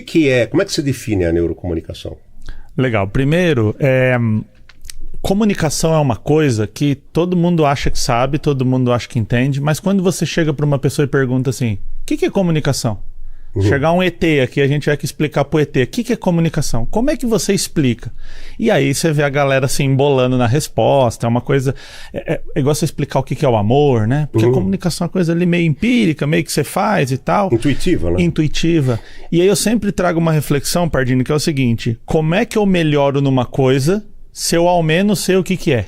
como é que se define a neurocomunicação? Legal. Primeiro, comunicação é uma coisa que todo mundo acha que sabe, todo mundo acha que entende, mas quando você chega para uma pessoa e pergunta assim, o que é comunicação? Chegar um ET aqui, a gente vai que explicar pro ET, o que é comunicação? Como é que você explica? E aí você vê a galera se embolando na resposta, é uma coisa... É igual você explicar o que é o amor, né? Porque a comunicação é uma coisa ali meio empírica, meio que você faz e tal. Intuitiva, né? Intuitiva. E aí eu sempre trago uma reflexão, Pardini, que é o seguinte, como é que eu melhoro numa coisa se eu ao menos sei o que é?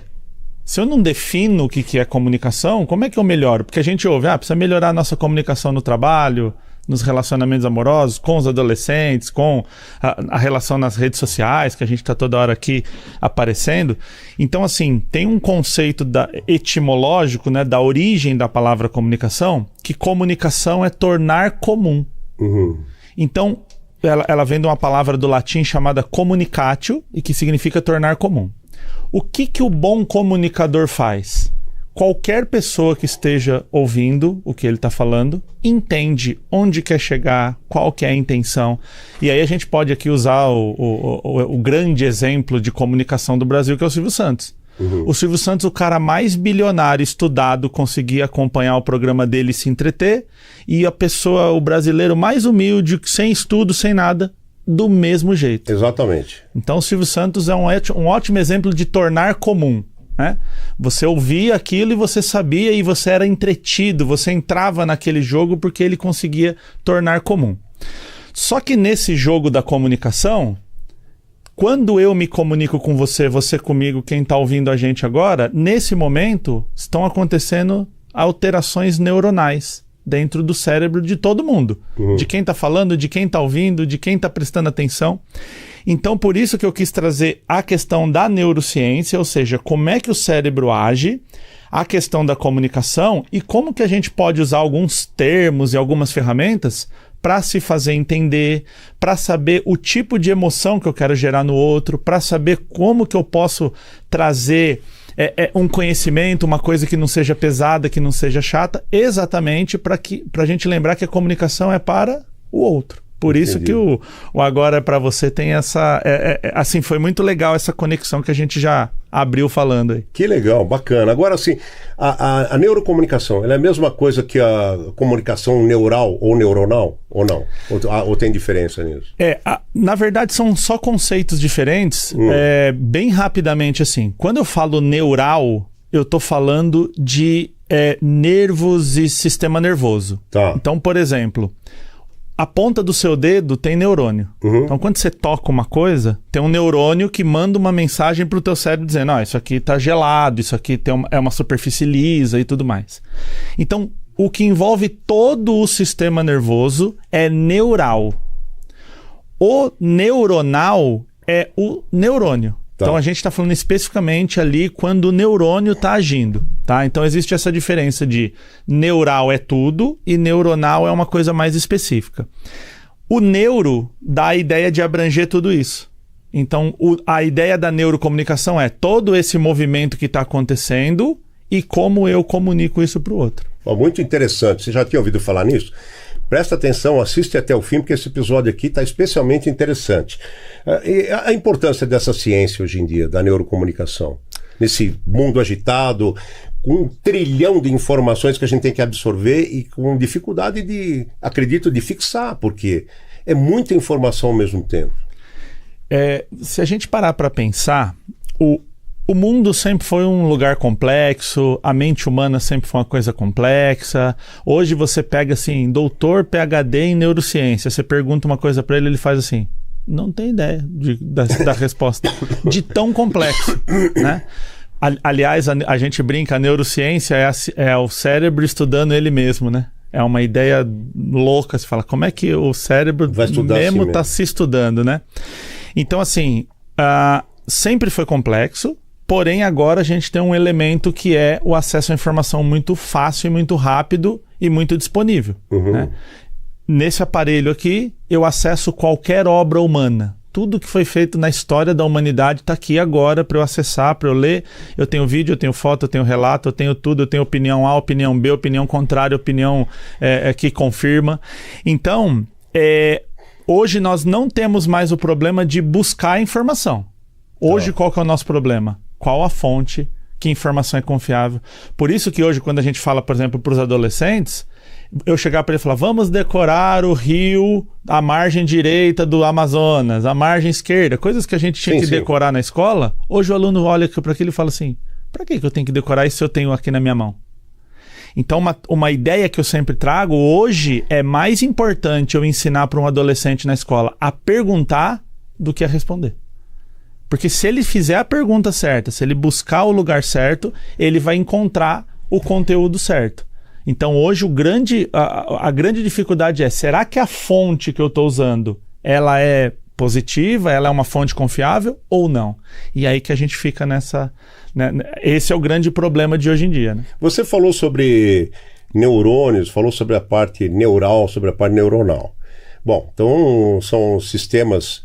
Se eu não defino o que é comunicação, como é que eu melhoro? Porque a gente ouve, precisa melhorar a nossa comunicação no trabalho, nos relacionamentos amorosos, com os adolescentes, com a relação nas redes sociais, que a gente está toda hora aqui aparecendo. Então, assim, tem um conceito etimológico, né, da origem da palavra comunicação, que comunicação é tornar comum. Então, ela vem de uma palavra do latim chamada communicatio, e que significa tornar comum. O que o bom comunicador faz? Qualquer pessoa que esteja ouvindo o que ele está falando entende onde quer chegar, qual que é a intenção. E aí a gente pode aqui usar o grande exemplo de comunicação do Brasil, que é o Silvio Santos. O Silvio Santos, o cara mais bilionário, estudado, conseguia acompanhar o programa dele e se entreter. E o brasileiro mais humilde, sem estudo, sem nada, do mesmo jeito. Exatamente. Então o Silvio Santos é um ótimo exemplo de tornar comum. Né? Você ouvia aquilo e você sabia e você era entretido, você entrava naquele jogo porque ele conseguia tornar comum. Só que nesse jogo da comunicação, quando eu me comunico com você, você comigo, quem está ouvindo a gente agora, nesse momento estão acontecendo alterações neuronais dentro do cérebro de todo mundo. De quem está falando, de quem está ouvindo, de quem está prestando atenção. Então, por isso que eu quis trazer a questão da neurociência, ou seja, como é que o cérebro age, a questão da comunicação e como que a gente pode usar alguns termos e algumas ferramentas para se fazer entender, para saber o tipo de emoção que eu quero gerar no outro, para saber como que eu posso trazer um conhecimento, uma coisa que não seja pesada, que não seja chata, exatamente para a gente lembrar que a comunicação é para o outro. Por isso que o Agora é para você tem essa... assim, foi muito legal essa conexão que a gente já abriu falando aí. Que legal, bacana. Agora, assim, a neurocomunicação, ela é a mesma coisa que a comunicação neural ou neuronal? Ou não? Ou tem diferença nisso? Na verdade, são só conceitos diferentes. Bem rapidamente, assim, quando eu falo neural, eu tô falando de nervos e sistema nervoso. Tá. Então, por exemplo... A ponta do seu dedo tem neurônio. Então, quando você toca uma coisa, tem um neurônio que manda uma mensagem pro teu cérebro dizendo, isso aqui tá gelado, isso aqui é uma superfície lisa e tudo mais. Então, o que envolve todo o sistema nervoso é neural. O neuronal é o neurônio. Tá. Então, a gente está falando especificamente ali quando o neurônio está agindo. Tá? Então, existe essa diferença de neural é tudo e neuronal é uma coisa mais específica. O neuro dá a ideia de abranger tudo isso. Então, a ideia da neurocomunicação é todo esse movimento que está acontecendo e como eu comunico isso para o outro. Muito interessante. Você já tinha ouvido falar nisso? Presta atenção, assiste até o fim, porque esse episódio aqui está especialmente interessante. E a importância dessa ciência hoje em dia, da neurocomunicação, nesse mundo agitado, com 1 trilhão de informações que a gente tem que absorver e com dificuldade acredito, de fixar, porque é muita informação ao mesmo tempo. Se a gente parar para pensar, o mundo sempre foi um lugar complexo, a mente humana sempre foi uma coisa complexa. Hoje você pega assim, doutor PhD em neurociência, você pergunta uma coisa para ele, ele faz assim, não tem ideia da resposta, de tão complexo, né? Aliás, a gente brinca, a neurociência é o cérebro estudando ele mesmo, né? É uma ideia louca, você fala, como é que o cérebro mesmo está se estudando, né? Então, assim, sempre foi complexo, porém agora a gente tem um elemento que é o acesso à informação muito fácil e muito rápido e muito disponível, né? Nesse aparelho aqui, eu acesso qualquer obra humana. Tudo que foi feito na história da humanidade está aqui agora para eu acessar, para eu ler. Eu tenho vídeo, eu tenho foto, eu tenho relato, eu tenho tudo. Eu tenho opinião A, opinião B, opinião contrária, opinião que confirma. Então, hoje nós não temos mais o problema de buscar informação. Hoje, qual que é o nosso problema? Qual a fonte? Que informação é confiável? Por isso que hoje, quando a gente fala, por exemplo, para os adolescentes, eu chegar para ele e falar, vamos decorar o rio, a margem direita do Amazonas, a margem esquerda, coisas que a gente tinha que decorar na escola. Hoje o aluno olha para aquilo e fala assim, para que eu tenho que decorar isso se eu tenho aqui na minha mão? Então, uma ideia que eu sempre trago, hoje é mais importante eu ensinar para um adolescente na escola a perguntar do que a responder. Porque se ele fizer a pergunta certa, se ele buscar o lugar certo, ele vai encontrar o conteúdo certo. Então, hoje, a grande dificuldade é, será que a fonte que eu estou usando, ela é positiva, ela é uma fonte confiável ou não? E aí que a gente fica nessa... Né? Esse é o grande problema de hoje em dia. Né? Você falou sobre neurônios, falou sobre a parte neural, sobre a parte neuronal. Bom, então são sistemas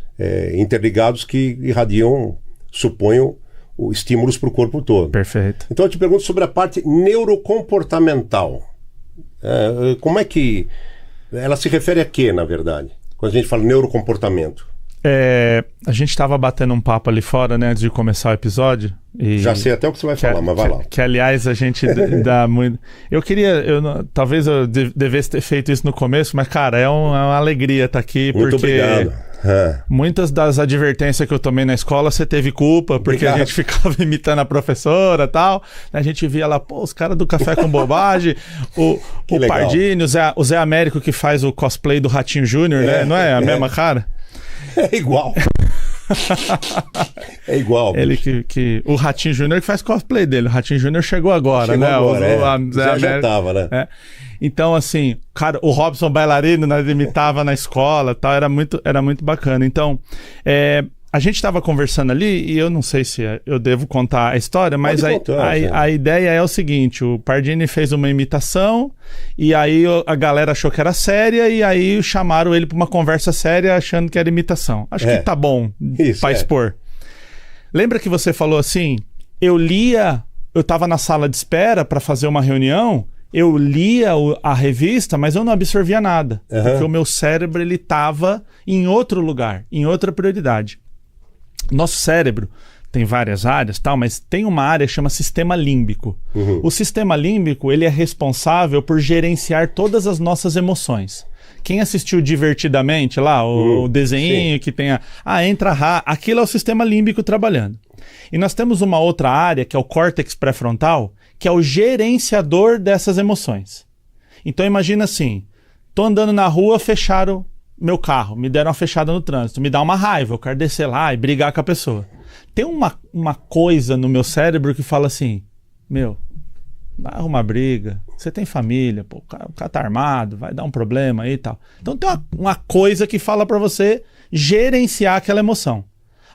interligados que irradiam, suponho, estímulos para o corpo todo. Perfeito. Então eu te pergunto sobre a parte neurocomportamental. Como é que ela se refere a quê, na verdade? Quando a gente fala neurocomportamento. A gente estava batendo um papo ali fora, né, antes de começar o episódio. E já sei até o que você vai falar, mas vai lá. Que aliás, a gente dá muito... Talvez eu devesse ter feito isso no começo, mas, cara, é uma alegria estar aqui. Muito obrigado. Muitas das advertências que eu tomei na escola, você teve culpa, porque a gente ficava imitando a professora e tal. A gente via lá, os caras do Café com Bobagem, o Pardini, o Zé Américo que faz o cosplay do Ratinho Júnior, né? Não é a mesma cara? É igual. É igual. Ele o Ratinho Júnior que faz cosplay dele. O Ratinho Júnior chegou agora, né? Já tava, né? Então, assim, cara, o Robson Bailarino, nós imitava na escola, tal, era muito bacana. Então, a gente estava conversando ali, e eu não sei se eu devo contar a história, mas a ideia é o seguinte, o Pardini fez uma imitação, e aí a galera achou que era séria, e aí chamaram ele para uma conversa séria achando que era imitação. Acho que tá bom para expor. Lembra que você falou assim, eu estava na sala de espera para fazer uma reunião, eu lia a revista, mas eu não absorvia nada, porque o meu cérebro ele estava em outro lugar, em outra prioridade. Nosso cérebro tem várias áreas, tal, mas tem uma área que chama sistema límbico. O sistema límbico ele é responsável por gerenciar todas as nossas emoções. Quem assistiu Divertidamente lá, o desenho que tem aquilo é o sistema límbico trabalhando. E nós temos uma outra área, que é o córtex pré-frontal, que é o gerenciador dessas emoções. Então imagina assim, tô andando na rua, fecharam meu carro, me deram uma fechada no trânsito, me dá uma raiva, eu quero descer lá e brigar com a pessoa. Tem uma coisa no meu cérebro que fala assim, vai arrumar briga, você tem família, o cara tá armado, vai dar um problema aí e tal. Então tem uma coisa que fala pra você gerenciar aquela emoção.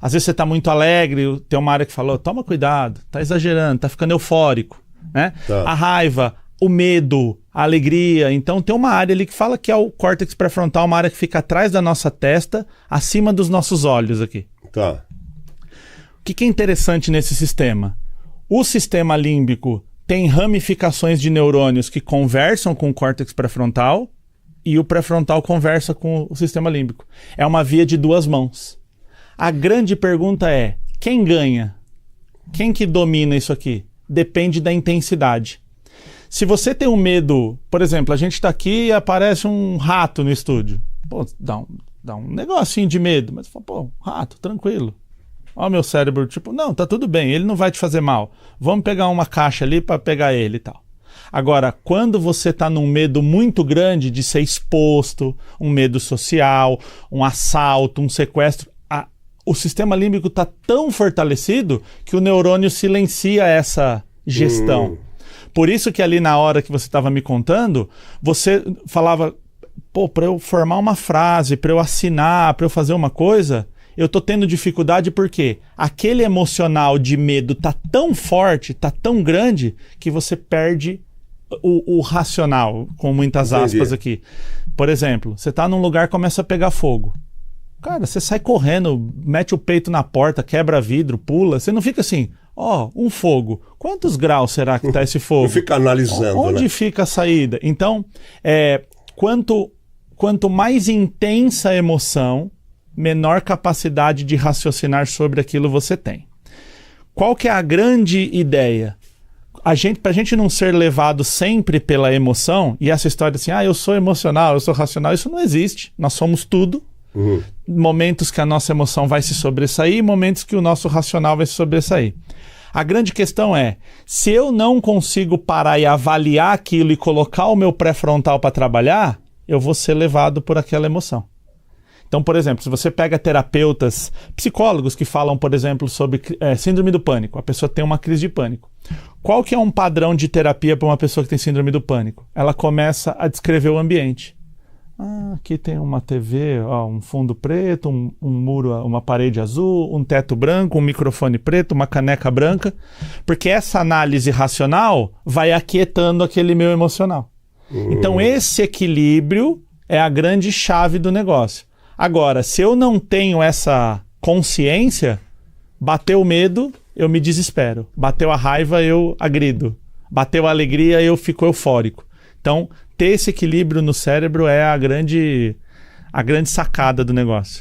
Às vezes você tá muito alegre, tem uma área que falou, toma cuidado, tá exagerando, tá ficando eufórico, né? A raiva, o medo, a alegria. Então tem uma área ali que fala que é o córtex pré-frontal, uma área que fica atrás da nossa testa, acima dos nossos olhos aqui. Tá. O que é interessante nesse sistema? O sistema límbico tem ramificações de neurônios que conversam com o córtex pré-frontal e o pré-frontal conversa com o sistema límbico. É uma via de duas mãos. A grande pergunta é, quem ganha? Quem que domina isso aqui? Depende da intensidade. Se você tem um medo, por exemplo, a gente está aqui e aparece um rato no estúdio. Dá um negocinho de medo, mas fala, rato, tranquilo. Ó, meu cérebro, não, tá tudo bem, ele não vai te fazer mal. Vamos pegar uma caixa ali para pegar ele e tal. Agora, quando você tá num medo muito grande de ser exposto, um medo social, um assalto, um sequestro, o sistema límbico tá tão fortalecido que o neurônio silencia essa gestão. Por isso que ali na hora que você estava me contando, você falava, para eu formar uma frase, para eu assinar, para eu fazer uma coisa, eu tô tendo dificuldade porque aquele emocional de medo tá tão forte, tá tão grande, que você perde o racional, com muitas aspas aqui. Por exemplo, você tá num lugar e começa a pegar fogo. Cara, você sai correndo, mete o peito na porta, quebra vidro, pula, você não fica assim... um fogo. Quantos graus será que está esse fogo? Não fica analisando, Onde fica a saída? Então, quanto quanto mais intensa a emoção, menor capacidade de raciocinar sobre aquilo você tem. Qual que é a grande ideia? Pra gente não ser levado sempre pela emoção, e essa história assim, eu sou emocional, eu sou racional, isso não existe. Nós somos tudo. Momentos que a nossa emoção vai se sobressair, momentos que o nosso racional vai se sobressair. A grande questão é, se eu não consigo parar e avaliar aquilo e colocar o meu pré-frontal para trabalhar, eu vou ser levado por aquela emoção. Então, por exemplo, se você pega terapeutas, psicólogos que falam, por exemplo, sobre síndrome do pânico, a pessoa tem uma crise de pânico. Qual que é um padrão de terapia para uma pessoa que tem síndrome do pânico? Ela começa a descrever o ambiente. Aqui tem uma TV, um fundo preto, um muro, uma parede azul, um teto branco, um microfone preto, uma caneca branca, porque essa análise racional vai aquietando aquele meu emocional. Então esse equilíbrio é a grande chave do negócio. Agora, se eu não tenho essa consciência, bateu o medo, eu me desespero. Bateu a raiva, eu agrido. Bateu a alegria, eu fico eufórico. Então, ter esse equilíbrio no cérebro é a grande sacada do negócio.